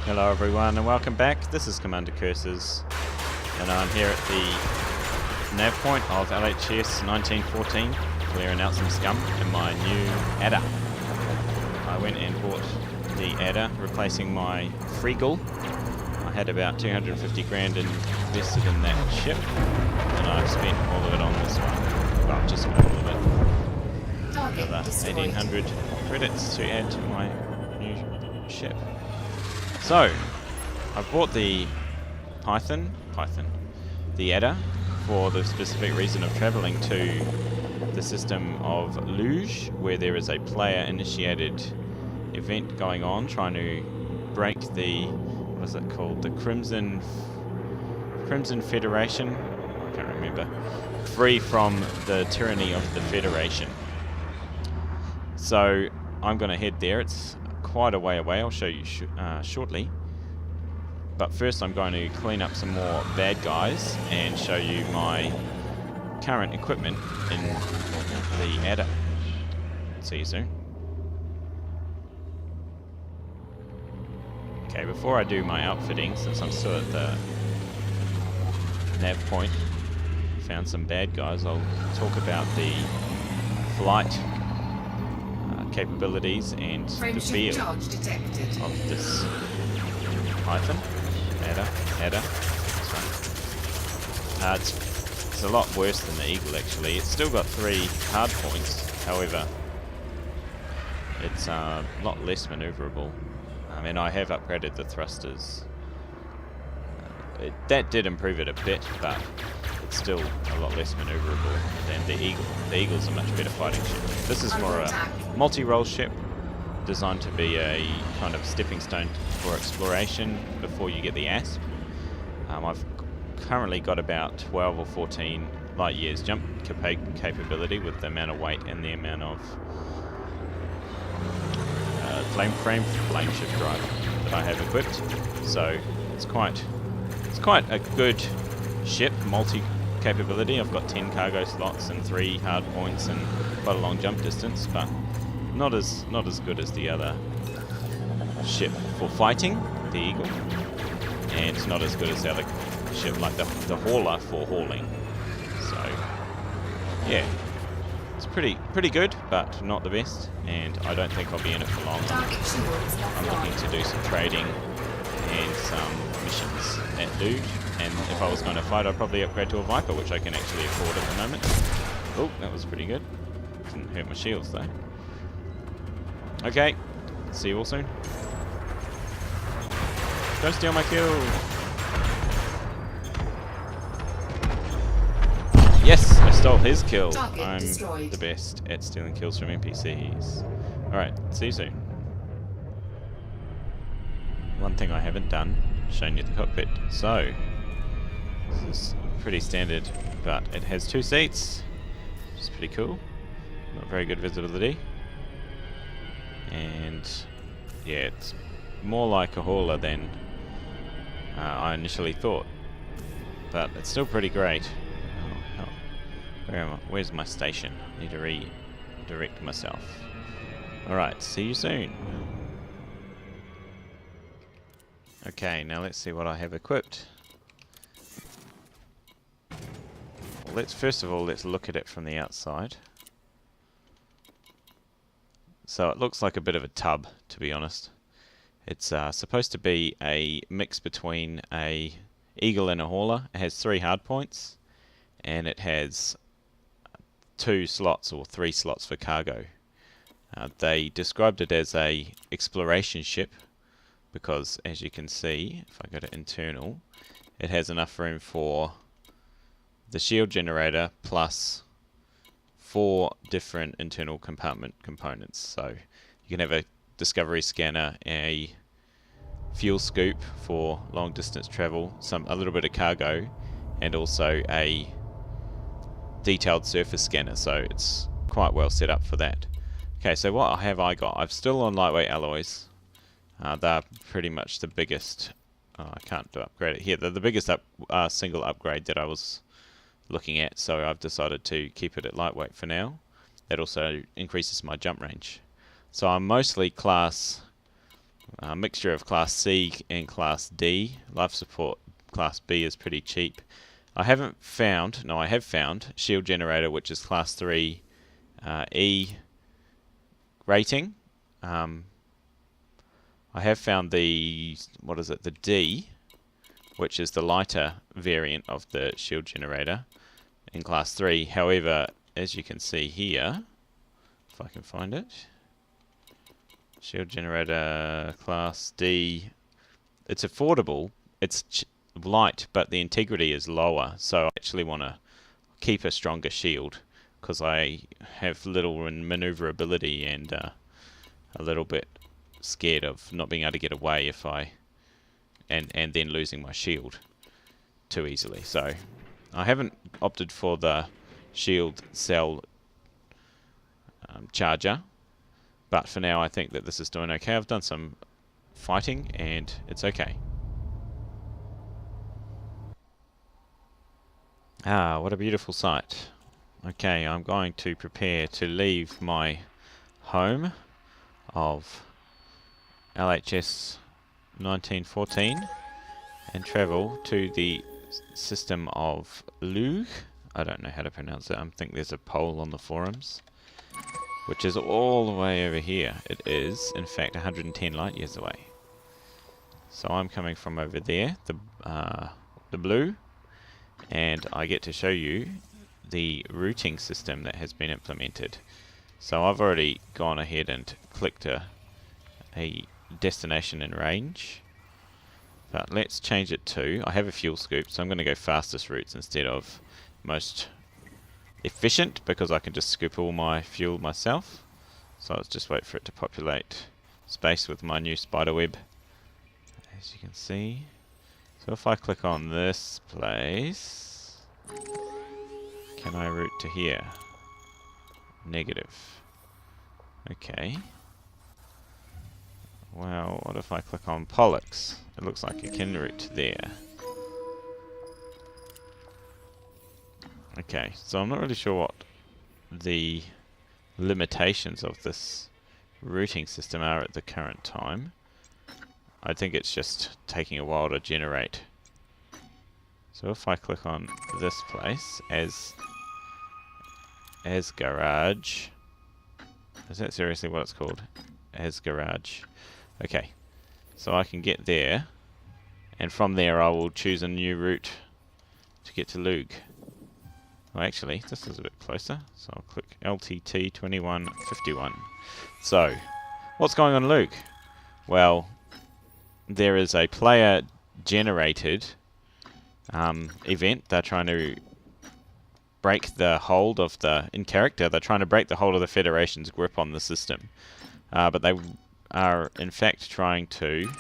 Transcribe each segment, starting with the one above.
Hello everyone and welcome back. This is Commander Curses and I'm here at the nav point of LHS 1914, clearing out some scum in my new adder. I went and bought the adder, replacing my Freegull. I had about 250 grand invested in that ship and I've spent all of it on this one. Well, just about all of it. Another 1800 credits to add to my new ship. So, I bought the the adder, for the specific reason of travelling to the system of Lugh, where there is a player-initiated event going on, trying to break the, what is it called, the Crimson Federation, I can't remember, free from the tyranny of the Federation. So, I'm going to head there. It's quite a way away. I'll show you shortly. But first I'm going to clean up some more bad guys and show you my current equipment in the adder. See you soon. Okay, before I do my outfitting, since I'm still at the nav point, found some bad guys, I'll talk about the flight capabilities and the feel of this Python adder. It's a lot worse than the Eagle actually. It's still got 3 hard points, however it's a lot less maneuverable. And I have upgraded the thrusters. That did improve it a bit, but it's still a lot less maneuverable than the Eagle. The Eagle's a much better fighting ship. This is more a multi-role ship, designed to be a kind of stepping stone for exploration before you get the ASP. I've currently got about 12 or 14 light years jump capability with the amount of weight and the amount of flame shift drive that I have equipped. So it's quite a good ship, multi-capability. I've got 10 cargo slots and 3 hard points and quite a long jump distance, but not as good as the other ship for fighting, the Eagle, and it's not as good as the other ship like the Hauler for hauling. So yeah, it's pretty good, but not the best, and I don't think I'll be in it for long. I'm looking to do some trading and some missions at Lugh, and if I was going to fight, I'd probably upgrade to a Viper, which I can actually afford at the moment. Oh, that was pretty good. Didn't hurt my shields though. Okay, see you all soon. Don't steal my kill! Yes, I stole his kill. I'm the best at stealing kills from NPCs. Alright, see you soon. One thing I haven't done, shown you the cockpit. So, this is pretty standard, but it has 2 seats, which is pretty cool. Not very good visibility. And yeah, it's more like a hauler than I initially thought, but it's still pretty great. Oh, where am I? Where's my station? I need to redirect myself. Alright, see you soon. Okay, now let's see what I have equipped. Well, first of all, let's look at it from the outside. So it looks like a bit of a tub, to be honest. It's supposed to be a mix between a Eagle and a Hauler. It has 3 hard points, and it has 2 slots or 3 slots for cargo. They described it as a exploration ship because, as you can see, if I go to internal, it has enough room for the shield generator plus 4 different internal compartment components. So you can have a discovery scanner, a fuel scoop for long distance travel, a little bit of cargo, and also a detailed surface scanner. So it's quite well set up for that. Okay, so what have I got? I'm still on lightweight alloys. They're pretty much the biggest. I can't upgrade it here. They're the biggest single upgrade that I was looking at, so I've decided to keep it at lightweight for now. That also increases my jump range. So I'm mostly class A mixture of Class C and Class D. Life support Class B is pretty cheap. I have found shield generator, which is Class 3 E rating. I have found the D, which is the lighter variant of the shield generator in Class 3. However, as you can see here, if I can find it, shield generator Class D, it's affordable, it's light, but the integrity is lower, so I actually want to keep a stronger shield because I have little maneuverability and a little bit scared of not being able to get away if I and then losing my shield too easily. So I haven't opted for the shield cell charger, but for now I think that this is doing okay. I've done some fighting and it's okay. Ah, what a beautiful sight. Okay, I'm going to prepare to leave my home of LHS 1914 and travel to the system of Lugh. I don't know how to pronounce it. I think there's a poll on the forums, which is all the way over here. It is, in fact, 110 light years away. So I'm coming from over there, the blue, and I get to show you the routing system that has been implemented. So I've already gone ahead and clicked a destination in range, but let's change it to, I have a fuel scoop, so I'm going to go fastest routes instead of most efficient, because I can just scoop all my fuel myself. So let's just wait for it to populate space with my new spider web, as you can see. So if I click on this place, can I route to here? Negative. Okay. Well, what if I click on Pollux? It looks like it can route there. Okay, so I'm not really sure what the limitations of this routing system are at the current time. I think it's just taking a while to generate. So if I click on this place as garage, is that seriously what it's called? As garage. Okay, so I can get there, and from there I will choose a new route to get to Lugh. Well, actually, this is a bit closer, so I'll click LTT 2151. So, what's going on in Lugh? Well, there is a player-generated event. They're trying to break the hold of in character, they're trying to break the hold of the Federation's grip on the system. But they are, in fact, trying to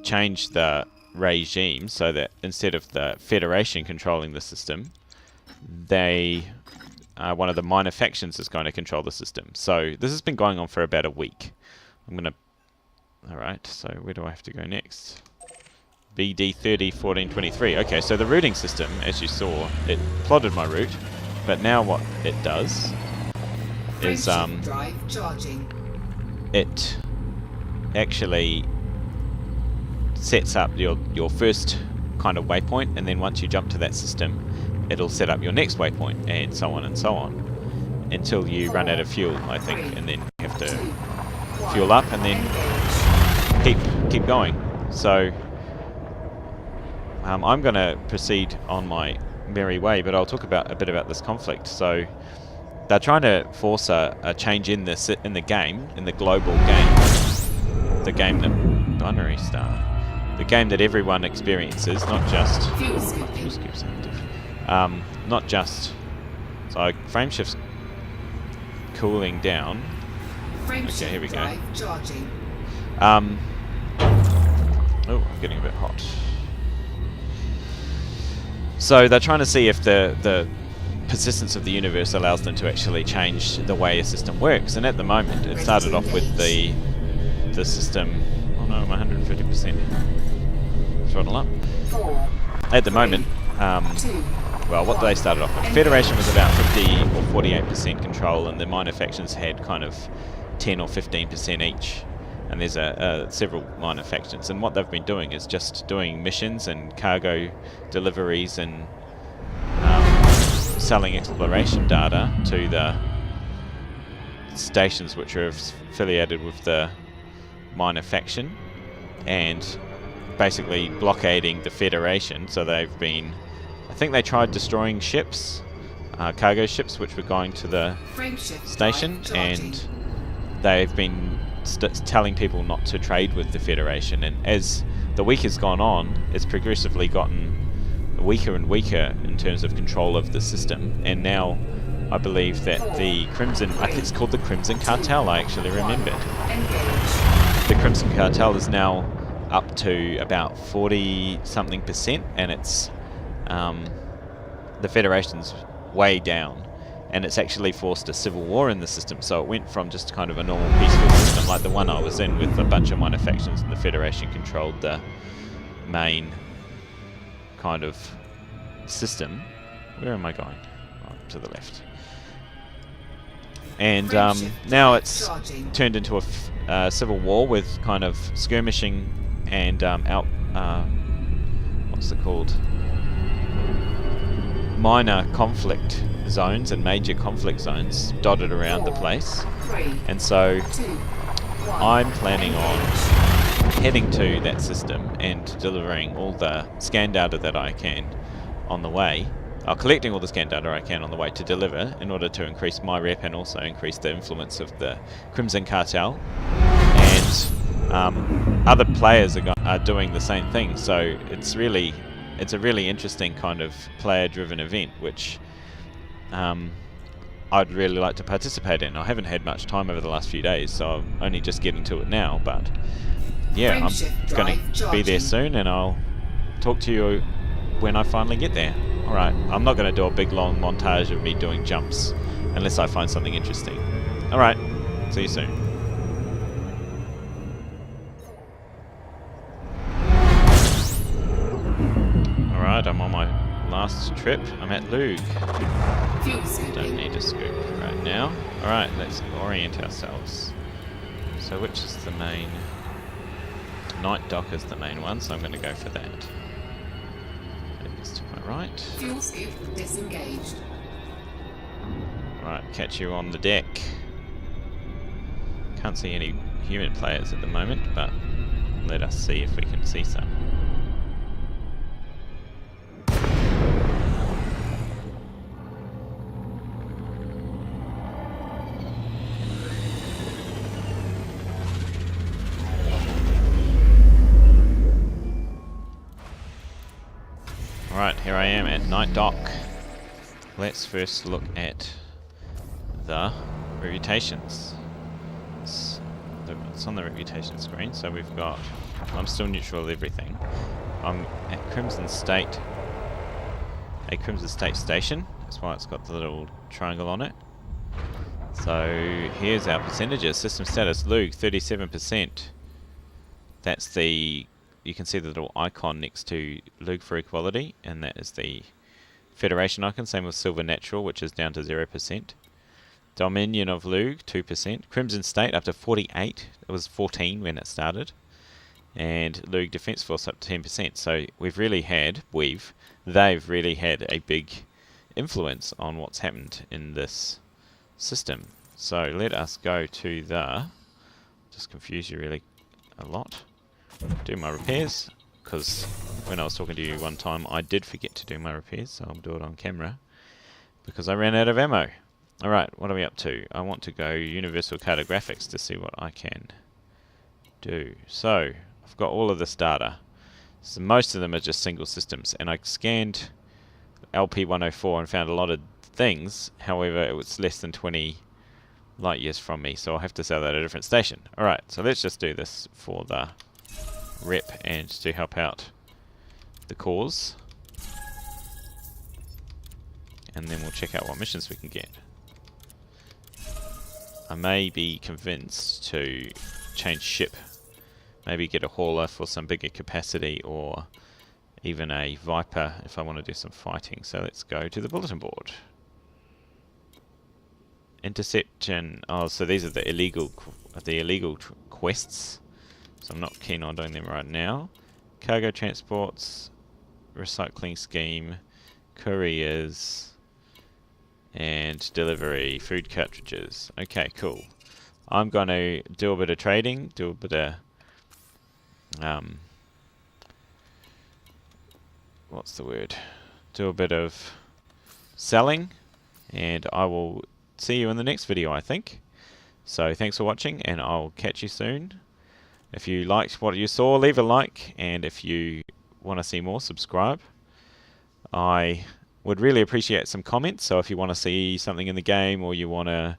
change the regime so that instead of the Federation controlling the system, one of the minor factions is going to control the system. So this has been going on for about a week. Alright, so where do I have to go next? BD 301423. Okay, so the routing system, as you saw, it plotted my route, but now what it does is it actually sets up your first kind of waypoint, and then once you jump to that system, it'll set up your next waypoint, and so on until you run out of fuel, I think, and then you have to fuel up and then keep going. So I'm going to proceed on my merry way, but I'll talk a bit about this conflict. So they're trying to force a change in the game, in the global game, the game that binary star, the game that everyone experiences, not just not just. So frameshift's cooling down. Okay, here we go. Oh, I'm getting a bit hot. So they're trying to see if the persistence of the universe allows them to actually change the way a system works. And at the moment, it started off with the system. Oh no, I'm 150%. Throttle up. At the moment, well, what they started off with, Federation was about 50 or 48% control, and the minor factions had kind of 10 or 15% each. And there's several minor factions, and what they've been doing is just doing missions and cargo deliveries and selling exploration data to the stations which are affiliated with the minor faction, and basically blockading the Federation. So they've been, I think they tried destroying ships, cargo ships which were going to the station, and they've been telling people not to trade with the Federation, and as the week has gone on, it's progressively gotten weaker and weaker in terms of control of the system, and now I believe that the Crimson, I think it's called the Crimson Cartel, I actually remembered. The Crimson Cartel is now up to about 40-something%, and it's the Federation's way down, and it's actually forced a civil war in the system. So it went from just kind of a normal peaceful system like the one I was in with a bunch of minor factions, and the Federation controlled the main kind of system. Where am I going? Oh, to the left. And now it's turned into a civil war with kind of skirmishing and what's it called? Minor conflict zones and major conflict zones dotted around the place. And so I'm planning on heading to that system and delivering all the scan data that I can on the way, collecting all the scan data I can on the way to deliver, in order to increase my rep and also increase the influence of the Crimson Cartel. And other players are doing the same thing, so it's a really interesting kind of player-driven event, which I'd really like to participate in. I haven't had much time over the last few days, so I'm only just getting to it now, but yeah, I'm going to be there soon, and I'll talk to you when I finally get there. Alright, I'm not going to do a big long montage of me doing jumps unless I find something interesting. Alright, see you soon. Alright, I'm on my last trip. I'm at Lugh. Don't need a scoop right now. Alright, let's orient ourselves. So which is the main? Night dock is the main one, so I'm going to go for that. It's to my right. Fuel scoop disengaged. Right, catch you on the deck. Can't see any human players at the moment, but let us see if we can see some. Right, here I am at Night Dock. Let's first look at the reputations. It's on the reputation screen, so we've got... I'm still neutral of everything. I'm at Crimson State, a Crimson State station. That's why it's got the little triangle on it. So here's our percentages. System status, Lugh, 37%. That's the... You can see the little icon next to Lugh for equality, and that is the Federation icon. Same with Silver Natural, which is down to 0%. Dominion of Lugh, 2%. Crimson State up to 48. It was 14 when it started. And Lugh Defence Force up to 10%. So they've really had a big influence on what's happened in this system. So let us go to the... Just confuse you really a lot. Do my repairs, because when I was talking to you one time I did forget to do my repairs, so I'll do it on camera because I ran out of ammo. Alright, what are we up to? I want to go Universal Cartographics to see what I can do. So, I've got all of this data. So most of them are just single systems, and I scanned LP104 and found a lot of things. However, it was less than 20 light years from me, so I'll have to sell that at a different station. Alright, so let's just do this for the rep and to help out the cause, and then we'll check out what missions we can get. I may be convinced to change ship, maybe get a hauler for some bigger capacity, or even a Viper if I want to do some fighting. So let's go to the bulletin board. interception. Oh, so these are the illegal quests. So I'm not keen on doing them right now. Cargo transports, recycling scheme, couriers, and delivery, food cartridges. Okay, cool. I'm going to do a bit of trading, do a bit of what's the word? Do a bit of selling, and I will see you in the next video, I think. So thanks for watching, and I'll catch you soon. If you liked what you saw, leave a like, and if you want to see more, subscribe. I would really appreciate some comments, so if you want to see something in the game, or you want to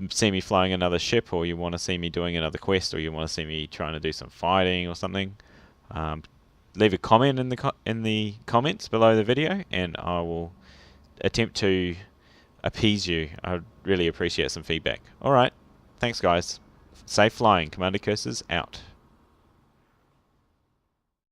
see me flying another ship, or you want to see me doing another quest, or you want to see me trying to do some fighting or something, leave a comment in the comments below the video, and I will attempt to appease you. I'd really appreciate some feedback. Alright, thanks guys. Safe flying. Commander Curses out.